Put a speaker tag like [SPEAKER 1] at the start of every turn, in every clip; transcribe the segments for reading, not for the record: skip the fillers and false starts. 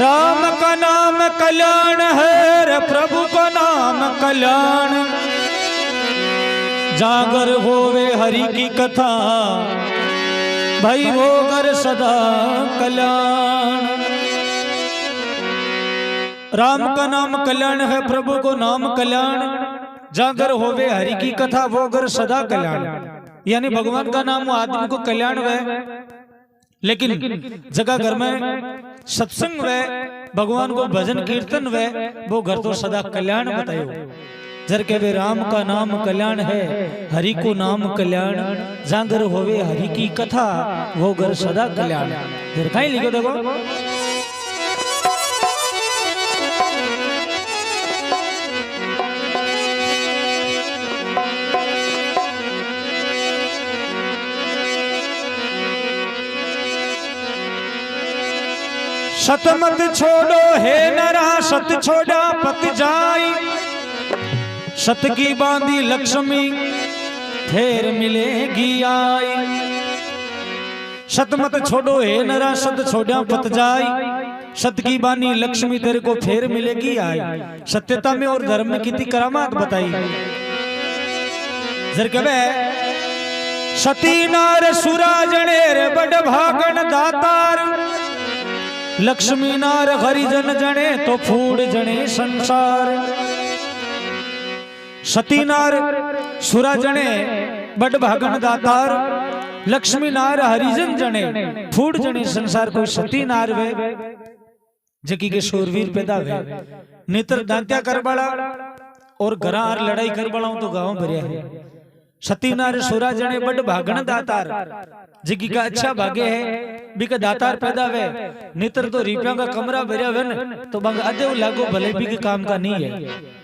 [SPEAKER 1] राम का नाम कल्याण है रे, प्रभु का नाम कल्याण। जागर होवे हरि की कथा, भाई वो घर सदा कल्याण। राम का नाम कल्याण है, प्रभु को नाम कल्याण। जागर होवे हरि की कथा, वो घर सदा कल्याण। यानी भगवान का नाम आदमी को कल्याण वह, लेकिन जगह घर में सत्संग वे, भगवान को भजन कीर्तन वे, वो घर तो सदा कल्याण बतायो। जर के वे राम का नाम कल्याण है, हरि को नाम कल्याण। जागर होवे हरि की कथा, वो घर सदा कल्याण। जर कहीं लिखो देखो, सत मत छोड़ो हे नरा, सत छोड़ा पत जाई। सत की बांधी लक्ष्मी फेर मिलेगी आई। सत मत छोड़ो हे नरा, सत छोड़ा पत जाई। सत की बानी लक्ष्मी तेरे को फेर मिलेगी आई। सत्यता में और धर्म में कितनी करामात बताई। जर कहे सती नार सुराजने रे, बड़ भागन दातार। लक्ष्मी नार हरिजन जने, तो फूड जने संसार। सती नार सुरा जने, बड़ भागन दातार। लक्ष्मी नार हरिजन जने, फूड जने संसार। कोई सती नार वे जकी के शूरवीर पैदा वे, नेत्र दांत्या कर बड़ा और घरार लड़ाई कर बड़ा तो गांव भरिया है। सती नार सुरा जने, बड़ भागन दातार। जगी का अच्छा भाग्य है, बिका दातार पैदा वे। नेत्र तो रिपिया का कमरा भरिया वे न, तो बंग अदेव लागो भले भी के काम का नहीं है।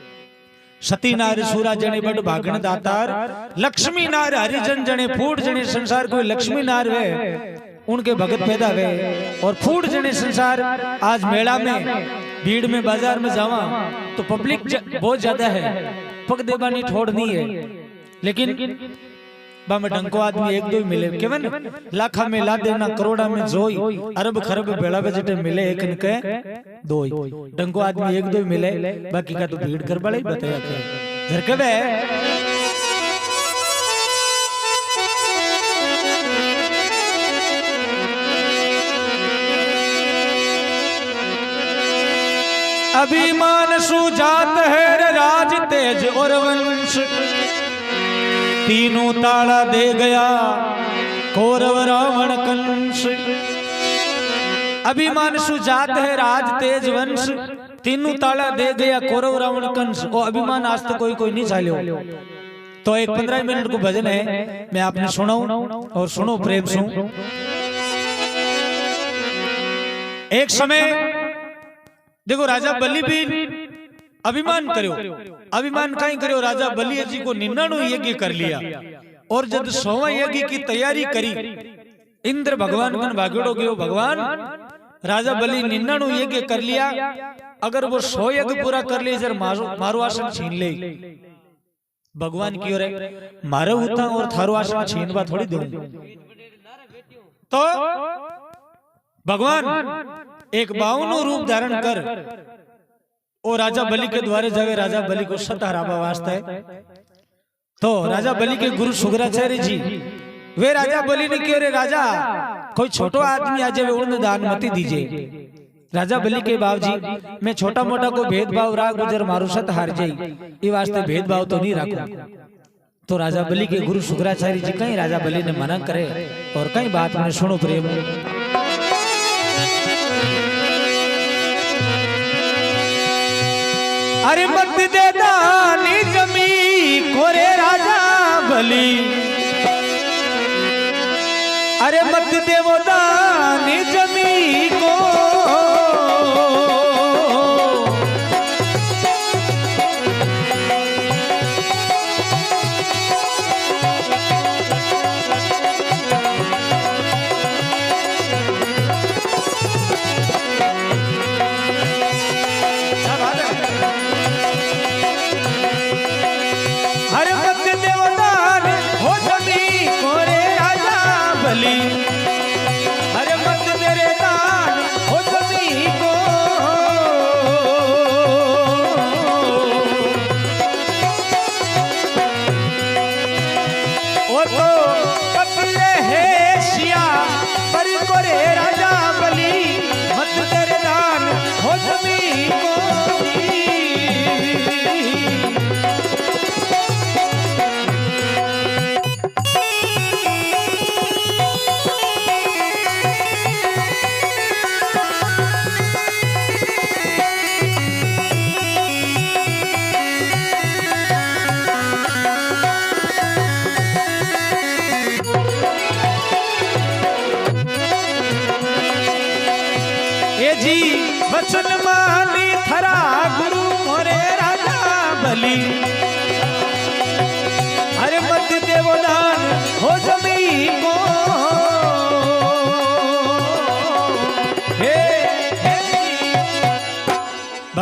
[SPEAKER 1] सती नार सूरा जने, बड़ भागन दातार। लक्ष्मी नार हरिजन जने, फूड जने संसार। कोई लक्ष्मी नार वे, उनके भगत पैदा वे और फूड जने संसार। आज मेला में, भीड़ में, बाजार में जावा तो पब्लिक बहुत ज्यादा है, पग देवानी ठोड़ नहीं है। लेकिन बामे डंको आदमी एक दो ही मिले, केवन लाखा में ला देना, करोड़ा में जोई, अरब खरब बेड़ा बजटे मिले एक इनके दो ही। डंको आदमी एक दो ही मिले, बाकी का तो भीड़ कर बड़ा ही बताया क्या। घर कबे अभिमान सुजात है राज तेज और वंश। तीनों ताड़ा दे गया कौरव रावण कंस। अभिमान सुजात है राज तेज वंश। तीनों ताड़ा दे गया कौरव रावण कंस। वो अभिमान आज तो कोई नहीं चाल्यो। तो एक 15 मिनट को भजन है, मैं आपने सुनाऊं और सुनो प्रेम सु। एक समय देखो राजा बलि भी अभिमान करो। अभिमान कहीं करो, राजा बलि जी को 99 यज्ञ कर लिया और जब 100वां यज्ञ की तैयारी करी, इंद्र भगवान कन भागड़ो गयो। भगवान राजा बलि 99 यज्ञ कर लिया, अगर वो 100 यज्ञ पूरा कर ले जर मारो आसन छीन ले। भगवान की ओर मारे होता और थारो आसन छीनवा थोड़ी दूं। तो भगवान एक 52 रूप धारण कर और राजा बलि के द्वारे जावे। राजा बलि को सत हरावा वास्ता है। तो राजा बलि के गुरु शुक्राचार्य जी वे राजा बलि ने कहे, राजा कोई छोटो आदमी आ जावे उन्हें दान मती दीजिए। राजा बलि के बाप जी, मैं छोटा मोटा को भेदभाव राख गुजर मारू सत हार जाई, ये वास्ते भेदभाव तो नहीं रखो। तो राजा बलि के गुरु शुक्राचार्य जी कहीं राजा बलि ने मना करे और कहीं बात मैंने सुनो प्रेम। अरे मत दे दानी जमी कोरे राजा बलि। अरे मत दे वो दानी जमी को। अरे मत मेरे दान हो सभी को।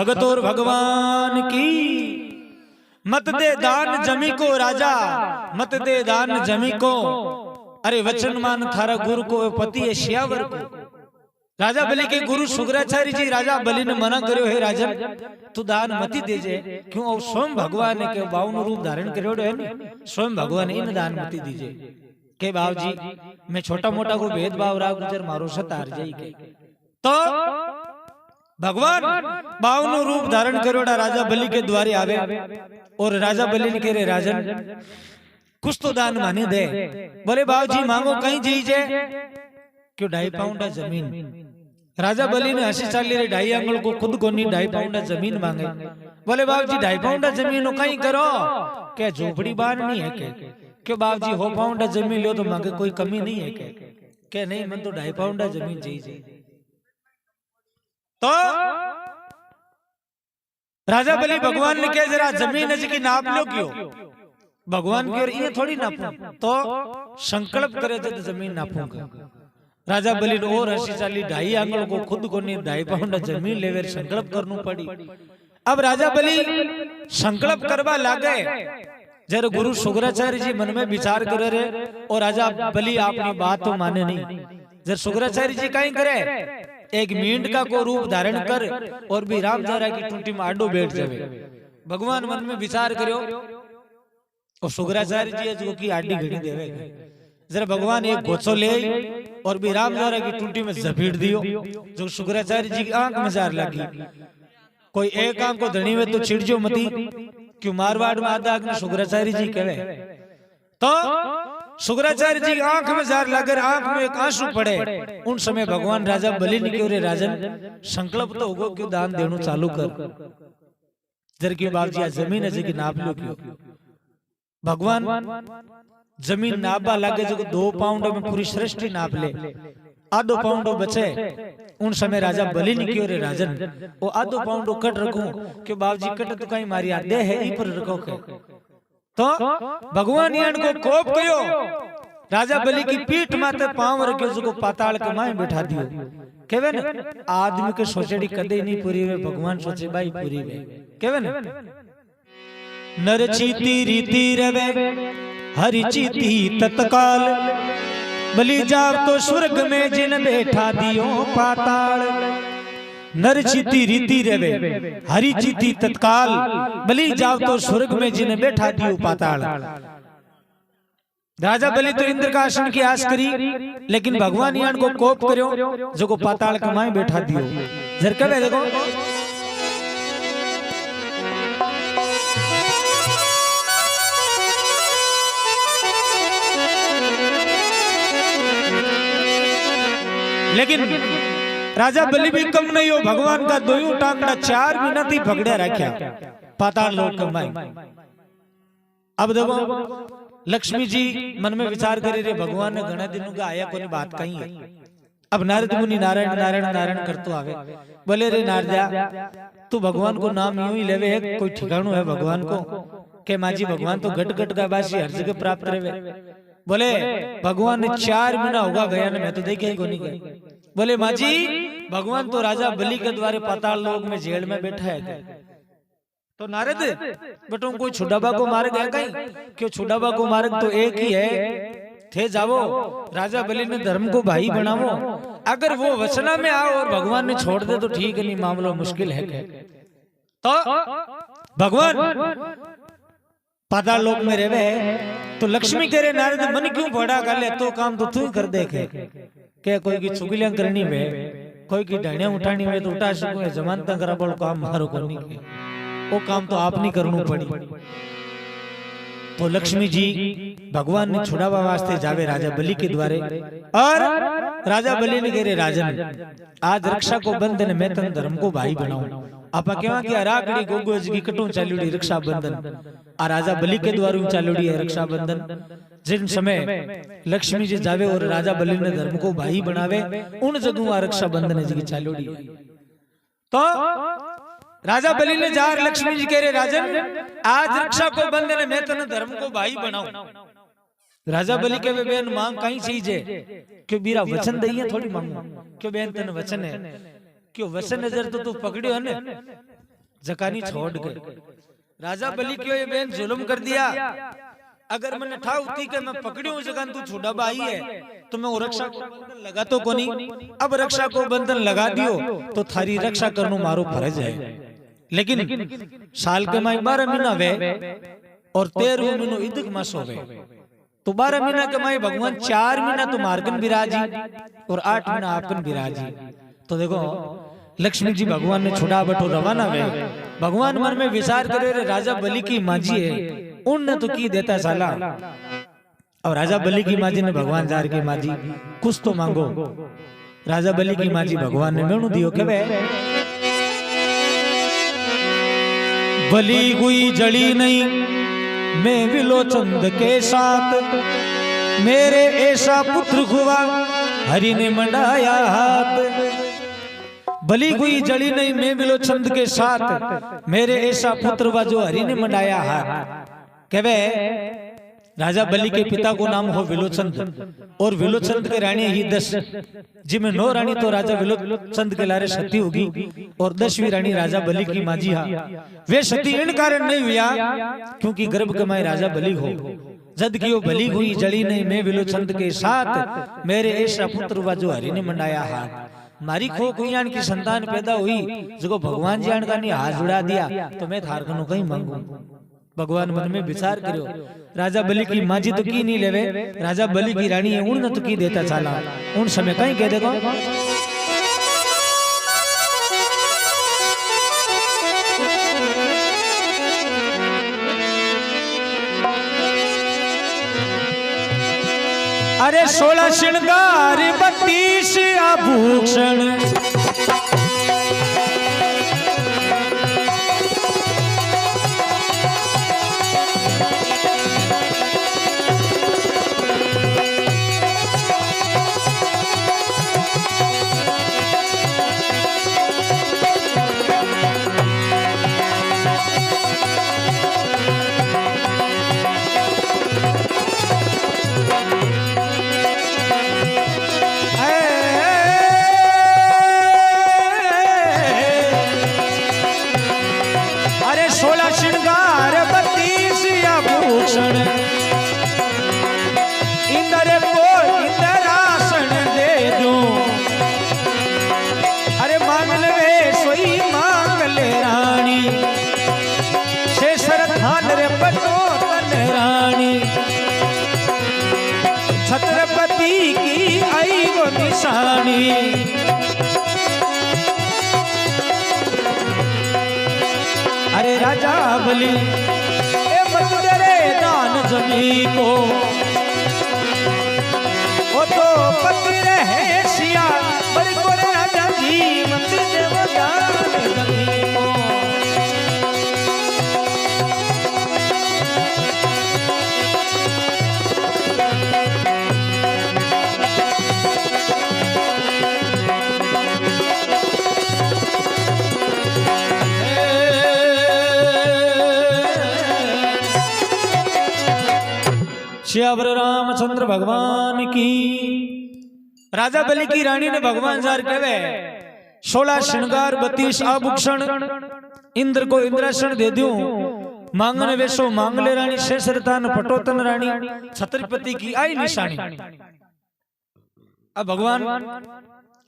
[SPEAKER 1] भगत और भगवान की। मत दे दान जमी को राजा, मत दे दान जमी को, अरे वचन मान थारा गुरु को पति है श्यावर को। राजा बलि के गुरु शुक्राचार्य जी राजा बलि ने मना करो है राजन तू दान मती दीजे, क्यों स्वयं भगवान ने के बावन रूप धारण करो है ने, स्वयं भगवान इन दान मती दीजे के बाव जी मैं छोटा मोटा को भेदभाव राग गुजर मारो सतार जाई के। तो भगवान बावन रूप धारण करोड़ा राजा बलि के द्वारे आवे और राजा बलि ने कह रहे राजन कुछ तो दान माने दे। बोले बाव जी मांगो कहीं जीजे, क्यों 2.5 पाउंड जमीन। राजा बलि ने हंसी चाली रे 2.5 आंगल को खुद को नहीं 2.5 पाउंड जमीन मांगे। बोले बाव जी 2.5 पाउंड जमीन कहीं करो, क्या झोपड़ी बांधनी है क्यों बाव जी हो पाउंड जमीन लो तो मांगे कोई कमी नहीं है क्या नहीं मन तो 2.5 पाउंड जमीन चाहिए। तो राजा बलि भगवान ने कहा जरा जमीन की नाप लो, क्यों भगवान की और ये थोड़ी नापू, तो संकल्प करे तो जमीन नापूंगा। राजा बलि और हंसी चाली 2.5 आंगल को खुद को नहीं 2.5 पाउंड जमीन लेवे संकल्प करनू पड़ी। अब राजा बलि संकल्प करवा लागे, जरा गुरु शुक्राचार्य जी मन में विचार करे रे और राजा बलि अपनी बात तो माने नहीं। जब शुक्राचार्य जी कहीं करे एक मींड का को रूप धारण कर और भी राम जरा की टूटी में आडो बैठ जावे। भगवान मन में विचार करो और शुक्राचार्य जी जो की आडी घड़ी देवे, जरा भगवान एक गोचो ले और भी राम जरा की टूटी में झपीट दियो। जो शुक्राचार्य जी की आंख में जार लगी, कोई एक आंख को धनी में तो छिड़जो मती, क्यों मारवाड़ में आधा आंख शुक्राचार्य जी कहे। तो शुक्राचार्य जी आंख में जार लगर आंख में एक आंसू पड़े। उन समय भगवान राजा बलि ने क्यों रे राजन संकल्प तो होगो क्यों दान देनु चालू कर, जर की बाप जी जमीन है की नाप लो क्यों। भगवान जमीन नापा लागे जो 2 पाउंड में पूरी सृष्टि नाप ले, आधो पाउंड बचे। उन समय राजा बलि ने क्यों रे राजन वो आधो पाउंड कट रखूं, क्यों बाप जी कट तो कहीं मारी दे है ई पर रखो के। तो भगवान यान को कोप कयो, राजा बलि की पीठ माते पांव रखो जो पाताल के माए बैठा दियो। केवे न आदमी के सोचड़ी कदे नहीं पूरी वे, भगवान सोचे भाई पूरी वे। केवे न नर चीती रीति रवे हरि चीती तत्काल, बलि जाव तो स्वर्ग में जिन बैठा दियो पाताल। नर चीती रीति रवे हरि चीती तत्काल, बलि जाव तो स्वर्ग में जिन बैठा दियो पाताल। राजा बलि तो इंद्र का आसन की आस करी, लेकिन भगवान यान को कोप करो जो को पाताल कमाए बैठा दियो। जर कबे देखो लेकिन राजा बलि भी कम नहीं हो, भगवान का 2 टांगड़ा 4 महीना थी पकड़े रखा पाताल लोक कमाई। अब देखो लक्ष्मी जी मन में विचार करे रे भगवान ने घना दिनों का आया कोई बात कही है। अब नारद मुनि नारायण नारायण नारायण करतो आवे, बोले रे नारदा तू भगवान को नाम यूं ही लेवे है, कोई ठिकानो है भगवान को के माजी भगवान तो घट घट का बासी हर जगह प्राप्त रहे। बोले भगवान ने 4 महीना होगा गया ना, मैं तो देखे ही को नहीं गए। बोले माजी भगवान तो राजा बलि के द्वारे पाताल लोक में जेल में बैठा है। तो नारद बेटो कोई छुड़ाबा को मार्ग है कहीं, क्यों छुड़ाबा को मार्ग तो एक ही है, थे जावो राजा बलि ने धर्म को भाई बनावो। अगर वो वचना में आओ और भगवान ने छोड़ दे तो ठीक है, नहीं मामला मुश्किल है। तो भगवान पाताल लोक में रहे तो लक्ष्मी कह रहे नारद मन क्यों बड़ा कर ले, तो काम तो तू कर देखे। क्या कोई की चुगलियां करनी है, कोई की ढाणियां उठानी है तो उठा सको, जमानता करा बोल काम मारो करनी है, वो काम तो आप नहीं करना पड़ी। तो लक्ष्मी जी भगवान ने छुड़ावा वास्ते जावे राजा बलि के द्वारे, और राजा बलि ने कह रहे राजन आज रक्षा को बंधन मैं तन धर्म को भाई बनाऊं। आपा केवा कि राकड़ी गोगोज की कटू चालूड़ी रक्षा बंधन, आ राजा बलि के द्वारा चालूड़ी है रक्षा बंधन। जिन समय लक्ष्मी जी जावे और राजा बलि ने धर्म को भाई बनावे, उन जगह रक्षा बंधन है जी चालूड़ी है। तो राजा बलि ने जार लक्ष्मी जी कह रहे राजन आज रक्षा को बंधन मैं तने धर्म को भाई बनाऊं। राजा बलि के बेन मांग कहीं चीज है, क्यों बीरा वचन दइए थोड़ी मांगू, क्यों बेन तने वचन है, क्यों वचन नजर तो तू पकड़ियो है जकानी छोड़ गए। राजा बलि क्यों ये बेन जुल्म कर दिया, अगर मैंने ठा उठी के मैं पकड़ियो जगह तू छुड़ा बाई है तो मैं वो रक्षा को बंधन लगा तो कोनी, अब रक्षा को बंधन लगा दियो तो थारी रक्षा करनो मारो फर्ज है। लेकिन साल के माई 12 महीना वे और 13 महीनो इदक मास होवे तो 12 महीना के माई भगवान 4 महीना तो मार्गन विराजी और 8 महीना आपकन विराजी। तो देखो लक्ष्मी जी भगवान ने छुड़ा बटो रवाना वे, भगवान मन में विचार करे रे राजा बलि की माजी है उन तो की देता साला। और राजा बलि की माजी ने भगवान जार की माजी कुछ तो मांगो। राजा बलि की माजी भगवान ने मेणु दियो के वे बलि हुई जड़ी नहीं मैं विलोचन के साथ, मेरे ऐसा पुत्र हुआ हरि ने मंडाया हाथ। बलि हुई जड़ी नहीं मैं विलोचन के साथ, मेरे ऐसा पुत्र हुआ जो हरि ने मंडाया हाथ। कहवे राजा बलि के पिता को नाम हो विलोचन और विलोचन के रानी ही 10, जिसमें 9 रानी तो राजा विलोचन के लारे सती होगी और 10वीं रानी राजा बलि की माजी हा। वे सती इन कारण नहीं हुआ क्योंकि गर्भ कमाए राजा बलि हो, जद की वो बलि हुई जड़ी नहीं मैं विलोचन के साथ, मेरे ऐसा पुत्र हुआ जो हरि ने मंडाया हाथ। मारी खो कुयान की संतान पैदा हुई जो भगवान जान का नहीं हाथ जुड़ा दिया तो मैं थार कनु कहीं मांगू। भगवान मन में विचार करो राजा बलि की माजी तो की नहीं लेवे, राजा बलि की रानी है उन तो की देता चाला। उन समय कहीं कह देखो अरे 16 श्रृंगार 32 आभूषण, इंद्र को इंद्रासन दे दूं, अरे मांग ले सोई मांग ले रानी, शेषर थान रे पटो तन रानी, छत्रपति की आई वो निशानी। अरे राजा बलि जमी को वो तो पति रहे सिया पर को राजा जी मंदिर देवदान जमी को। श्यावर रामचंद्र भगवान की। राजा बलि की रानी ने भगवान जार कहवे 16 श्रृंगार 32 आभूषण, इंद्र को इंद्रासन दे दूं, मांगने वेशो मांग ले रानी, शेषरतान पटोतन रानी, छत्रपति की आई निशानी। अब भगवान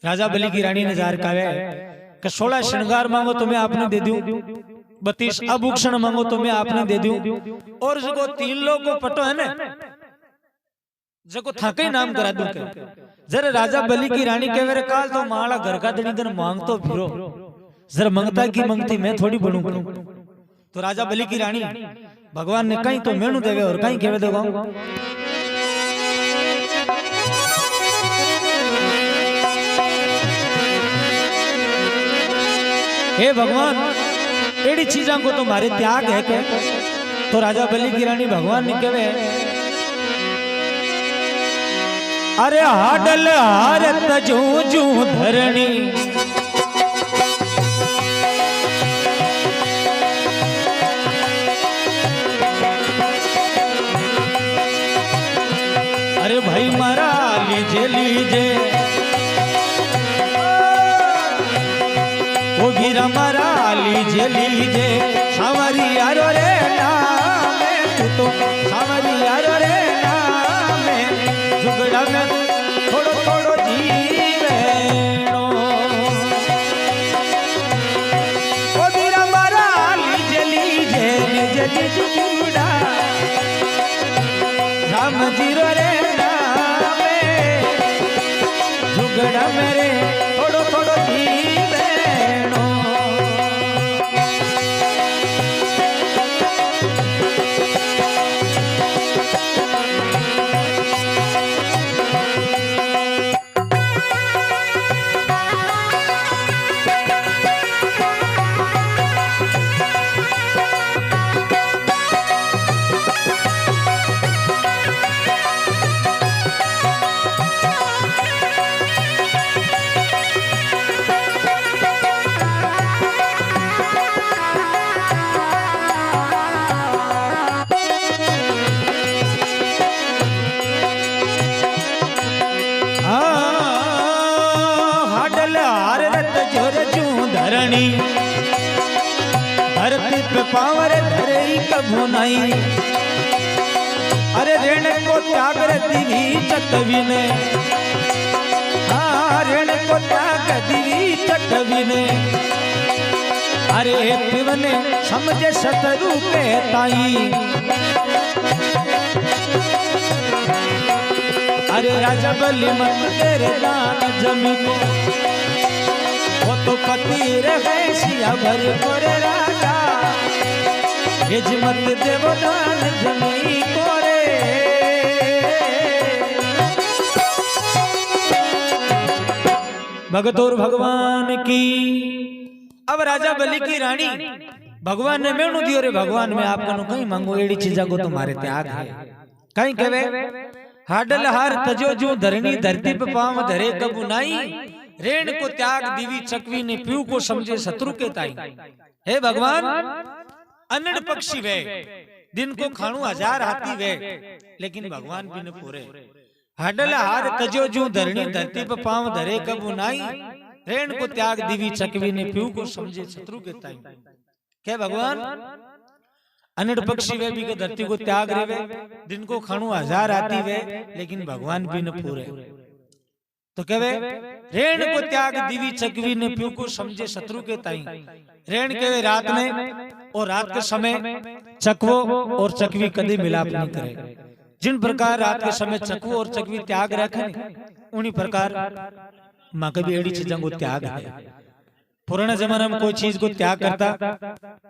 [SPEAKER 1] राजा बलि की रानी ने जार कहवे कि 16 श्रृंगार मांगो तो मैं आपने दे दूं, 32 आभूषण मांगो तो मैं आपने दे दूं, और जो 3 लोग को पटो है ना जको थाके नाम करा दूं। जरा राजा बलि की रानी कह रे काल तो माला घर का दड़ी दिन मांग तो फिरो, जरा मंगता की मंगती मैं थोड़ी बनूं। तो राजा बलि की रानी भगवान ने कहीं तो मेनू देवे और कहीं कहवे देगा हे भगवान एड़ी चीजा को तो मारे त्याग है के। तो राजा बलि की रानी भगवान ने कहवे अरे हाडल हारत जू जू धरणी, अरे भाई मारा लीजे लीजे वो गिरा मारा लीजे लीजे सांवरिया रो रे नाम तू तो सांवरिया रो रे नाम जुगड़ा में थोड़ो थोड़ो जीवेणो ओ बीरा मारा लीजे लीजे लीजे लीजे जुगड़ा राम जी रो रे नाम जुगड़ा मेरे थोड़ो थोड़ो जीवेणो धरणी धरती पे पावर धरे कभू नहीं अरे ऋण को त्याग दिवी चटवी ने हाँ ऋण को त्याग दिवी चटवी ने अरे पिवने समझे शत्रु के ताई अरे राजा बलि मत तेरे दान जमी को वो तो पति रहे सिया भर कोरे राजा ये मत देव दान जमी कोरे भगतोर भगवान की। अब राजा बलि की रानी भगवान ने मेणु दियो रे भगवान में आपको कहीं मांगो एड़ी चीजा को तुम्हारे त्याग है कहीं कहे हाडल हार तजो जो धरणी धरती पे पांव धरे कबू नाई ऋण को त्याग दिवी चकवी ने पीऊ को समझे शत्रु के ताई हे भगवान अनड़ पक्षी वे दिन को खाणु 1000 हाथी वे लेकिन भगवान भी न पूरे हाडल हार तजो जो धरणी धरती पे पांव धरे कबू नाई ऋण को त्याग दिवी चकवी ने पीऊ को समझे शत्रु के ताई क्या भगवान अनड़ पक्षी वे भी के धरती को त्याग रेवे दिन को खाणु 1000 आती वे लेकिन भगवान भी न पूरे तो कहे ऋण को त्याग दिवी चकवी ने पीऊ को समझे शत्रु के ताई ऋण कहे रात में और रात के समय चकवो और चकवी कभी मिलाप नहीं करे जिन प्रकार रात के समय चकवो और चकवी त्याग रखे उन्हीं प्रकार माँ कभी एड़ी चीजों को त्याग है पुराने जमाने में कोई चीज को त्याग करता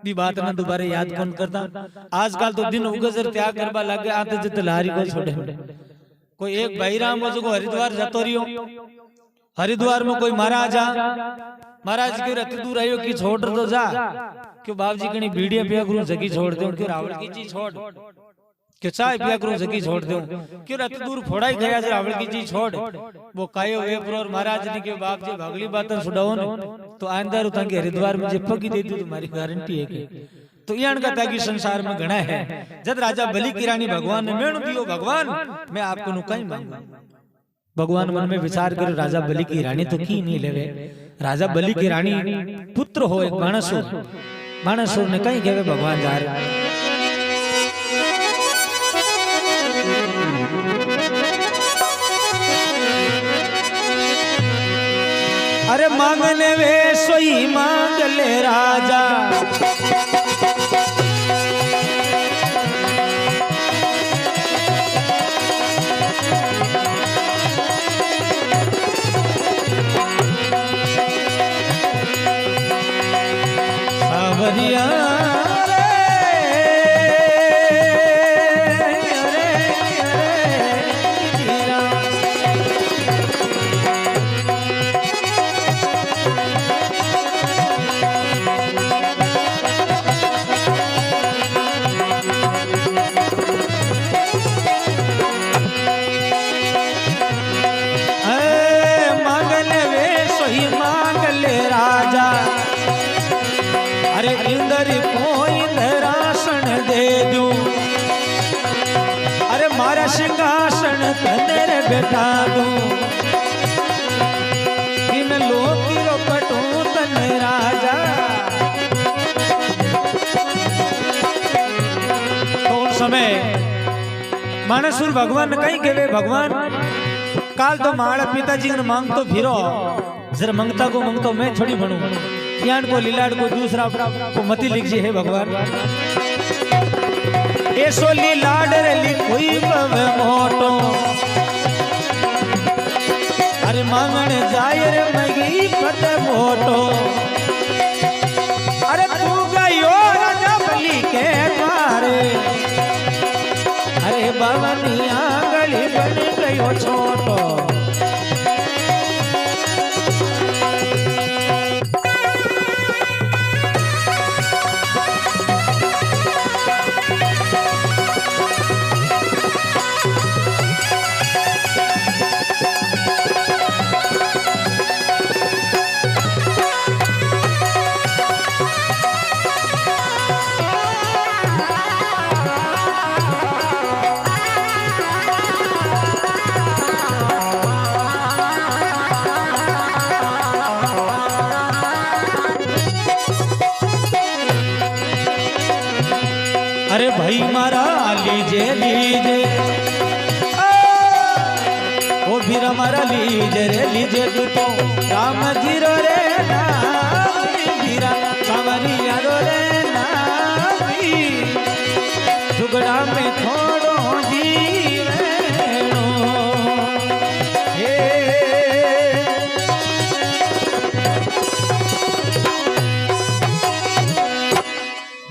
[SPEAKER 1] भी बात ना दोबारा याद कौन करता आजकल तो दिन उगजर त्याग करवा लगे आते जित लारी को छोड़े कोई एक भाईराम हो जो हरिद्वार जातो रियो हरिद्वार में कोई महाराज के रत दूर आयो की छोड़ तो जा क्यों बाप जी कहीं बीड़िया पिया करूं जगी छोड़ दो क्यों रावण की चीज छोड़ क्यों चाय पिया करूं जगी छोड़ दो क्यों रत दूर फोड़ा ही खाया रावण की चीज छोड़ वो कायो वेपर और महाराज ने के बाप जी भागली बातें सुनाओ न तो आंदर उता के हरिद्वार में जिप्पा की दे दी तुम्हारी गारंटी है कि तो यान का त्यागी संसार में गणा है जब राजा बलि की रानी भगवान ने मेणु दियो भगवान मैं आपको नु कहीं मांगू भगवान मन में विचार करे राजा बलि की रानी तो की नहीं लेवे राजा बलि की रानी पुत्र हो एक बाणासुर ने कहीं कहे भगवान जा रहे अरे मांगने वे सोई मांग ले राजा सावरिया सिंहासन तंदर बैठा दूं इन लोकी रो पटू तन राजा समय मानसूर भगवान ने कहीं कहे भगवान काल तो माड़ा पिताजी ने मांग तो फिरो जरा मंगता को मंगतो मैं थोड़ी बनू यान को लीलाड़ को दूसरा को मती लिखजे है भगवान ऐसो लीलाड़ रे लिखोई बवे मोटो अरे मांगण जाय रे मगी पत मोटो अरे तू गयो राजा बलि के द्वारे अरे बावनी आंगली बन गयो छोटो अरे भाई मारा लीजे लीजे ओ फिर हमारा लीजे रे लीजे तू तो राम जी रो रे नारा कांवरिया रो रे नारी झुगड़ा में थोड़ो जीवेणो हे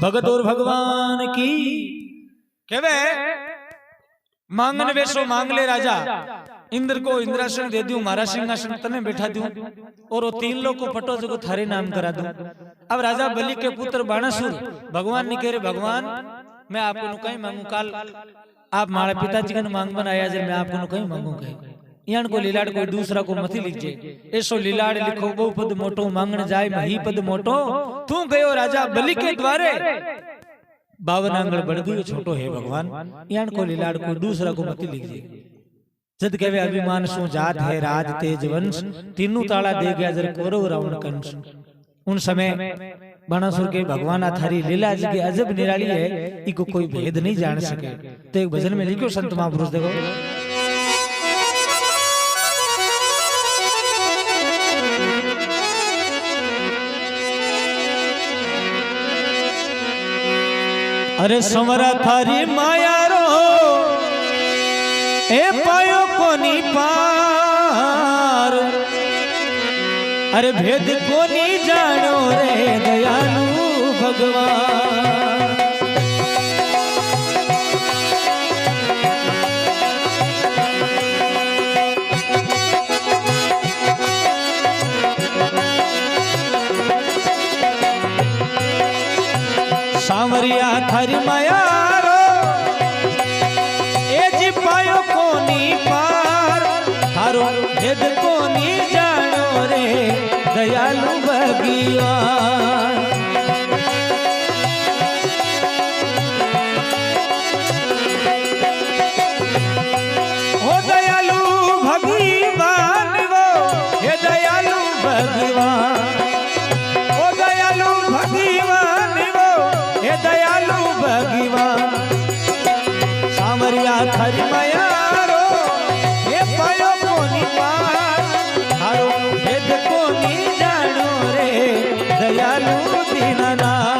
[SPEAKER 1] भगत और भगवान की केवे मांगन वेशो मांग ले राजा इंद्र को इंद्रासन दे दूं मारा सिंहासन तने बैठा दूं और वो 3 लोग को पटो जो थारे नाम करा दूं। अब राजा बलि के पुत्र बाणासुर भगवान ने कह रहे भगवान मैं आपको नु कहीं मांगू काल आप मारे पिताजी का मांग बनाया जे मैं आपको नु कहीं मांगू कहीं यान को लीलाड़ कोई दूसरा को मती लिखजे ऐसो लीलाड़ लिखो बहु पद मोटो मांगण जाय मही पद मोटो तू गयो राजा बलि के द्वारे 52 आंगण बढ़ गयो छोटो है भगवान यान को लीलाड़ कोई दूसरा को मती लिखजे जद कहवे अभिमान सो जात है राज तेज वंश तीनों ताला दे गया जर कौरव रावण कंस उन समय बाणासुर के भगवान थारी लीला जी की अजब निराली है इको कोई भेद नहीं जान सके। तो एक भजन में लिखो संत महापुरुष देखो अरे समरा थारी माया रो ए पायो कोनी पार अरे भेद कोनी जानो रे दयालु भगवान सांवरिया थारी माया रो ए जी पायो कोनी पार थारो भेद कोनी जानो रे दयालु भगवान ओ दयालु भगवान वो हे दयालु भगवान ओ दयालु भगवान वो हे दयालु भगवान सांवरिया थारी माया रो हे पायो कोनी पार थारो भेद कोनी जानो रे दयालु दीनानाथ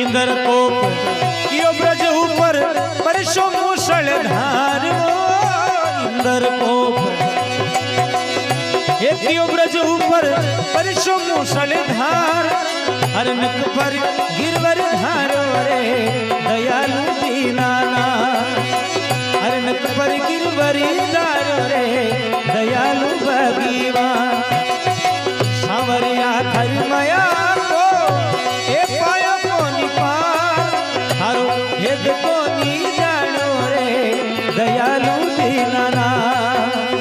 [SPEAKER 1] इंद्र कोप कियो ब्रज ऊपर परशो मूसल धार इंद्र कोप हे कियो ब्रज ऊपर परशो मूसल धार हर नक पर गिरवर धारो रे दयालु दीनानाथ हर नक पर गिरवर धारो रे दयालु भगवान सांवरिया थारी माया को ए पाया कोनी पार थारो भेद कोनी जानो रे दयालु दीनानाथ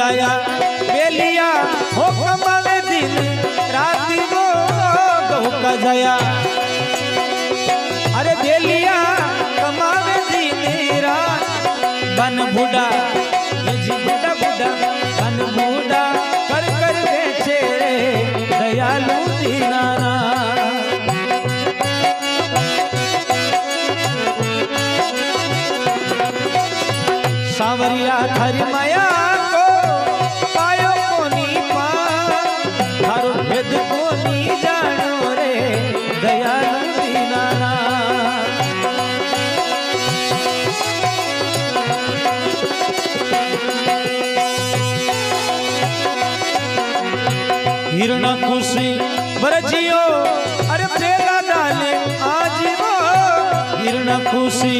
[SPEAKER 1] जाया बेलिया हो कमावे दिन राती वो गहू का जाया अरे बेलिया कमावे दिन रात बन बूढ़ा जी बूढ़ा बूढ़ा बन बूढ़ा कर कर बेचे दयालु दीनाना सावरिया थारी माया को पायो कोनी पार थारो भेद कोनी जानो रे दयालु दीनाना हिरणा खुशी बरजियो अरे प्रेला डाले आज वो हिरणा खुशी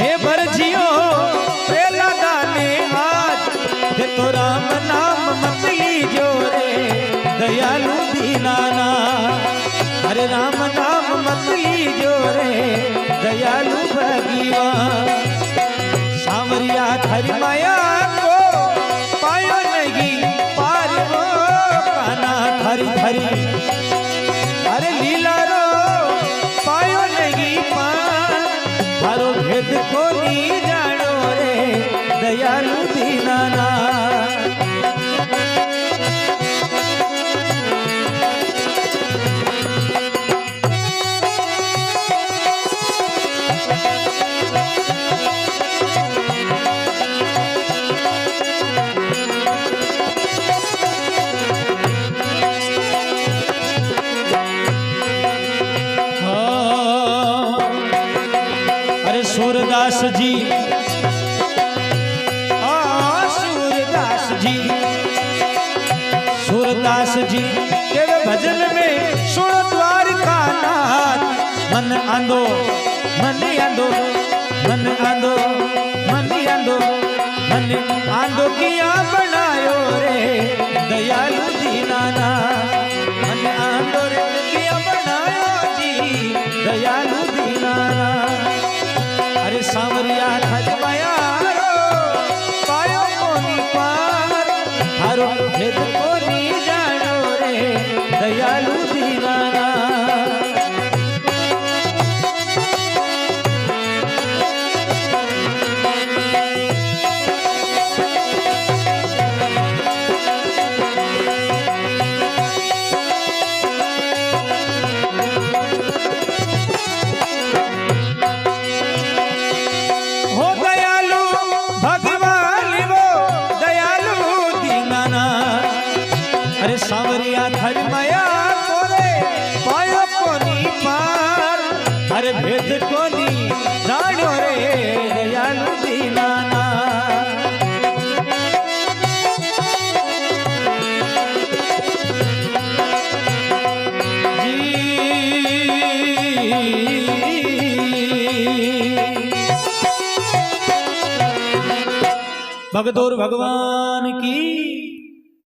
[SPEAKER 1] हे बरजियो प्रेला डाले आज हे तो राम नाम मत लीजो रे दयालु दीनाना अरे राम नाम मत लीजो रे दयालु भगवान सावरिया थारी माया को पायो नहीं पार वो काना थारी थारी अरे लीला रो पायो नहीं पार थारो भेद कोनी जानो रे दयालु दीनाना सूरदास जी सूरदास जी सूरदास जी के भजन में सुन द्वारका नाथ मन आंदो मन आंदो मन आंदो मन आंदो मन आंदो किया बनायो रे दयालु दीनाना मन आंदो रे किया बनायो जी दयालु दीनाना अरे सावरिया थारी माया रो पायो कोनी पार थारो भेद कोनी जानो रे दयालु दीनाना अरे सावरिया थारी माया कोरे पायो कोनी पार अरे भेद कोनी जानो रे दयालु दीनाना जी भगदौर भगवान की